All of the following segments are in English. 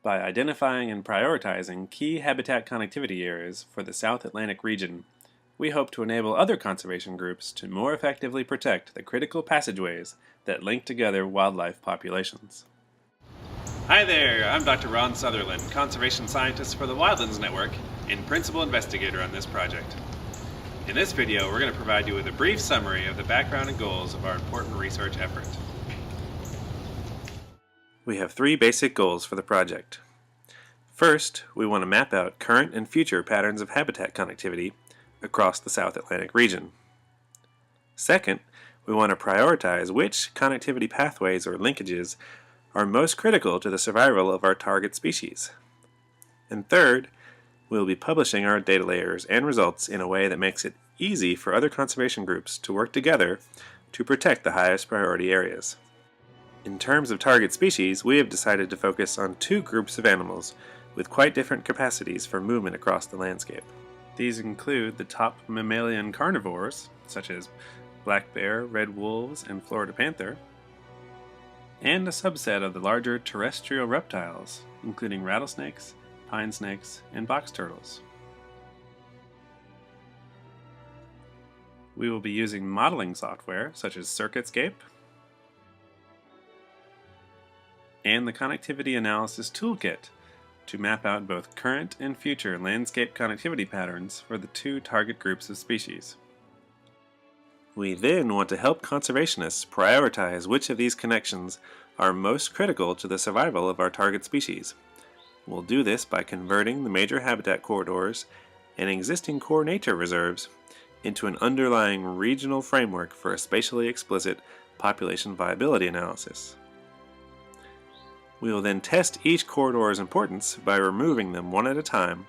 By identifying and prioritizing key habitat connectivity areas for the South Atlantic region, we hope to enable other conservation groups to more effectively protect the critical passageways that link together wildlife populations. Hi there, I'm Dr. Ron Sutherland, Conservation Scientist for the Wildlands Network and Principal Investigator on this project. In this video, we're going to provide you with a brief summary of the background and goals of our important research effort. We have three basic goals for the project. First, we want to map out current and future patterns of habitat connectivity across the South Atlantic region. Second, we want to prioritize which connectivity pathways or linkages are most critical to the survival of our target species. And third, we will be publishing our data layers and results in a way that makes it easy for other conservation groups to work together to protect the highest priority areas. In terms of target species, we have decided to focus on two groups of animals with quite different capacities for movement across the landscape. These include the top mammalian carnivores, such as black bear, red wolves, and Florida panther, and a subset of the larger terrestrial reptiles, including rattlesnakes, pine snakes, and box turtles. We will be using modeling software such as Circuitscape and the Connectivity Analysis Toolkit to map out both current and future landscape connectivity patterns for the two target groups of species. We then want to help conservationists prioritize which of these connections are most critical to the survival of our target species. We'll do this by converting the major habitat corridors and existing core nature reserves into an underlying regional framework for a spatially explicit population viability analysis. We will then test each corridor's importance by removing them one at a time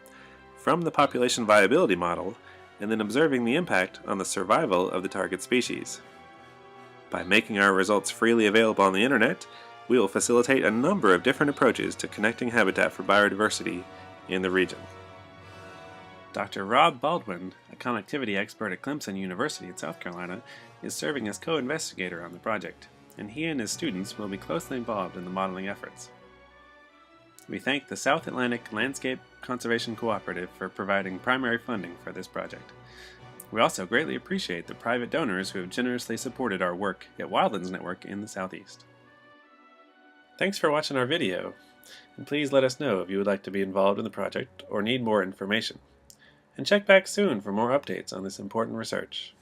from the population viability model and then observing the impact on the survival of the target species. By making our results freely available on the internet, we will facilitate a number of different approaches to connecting habitat for biodiversity in the region. Dr. Rob Baldwin, a connectivity expert at Clemson University in South Carolina, is serving as co-investigator on the project, and he and his students will be closely involved in the modeling efforts. We thank the South Atlantic Landscape Conservation Cooperative for providing primary funding for this project. We also greatly appreciate the private donors who have generously supported our work at Wildlands Network in the Southeast. Thanks for watching our video, and please let us know if you would like to be involved in the project or need more information. And check back soon for more updates on this important research.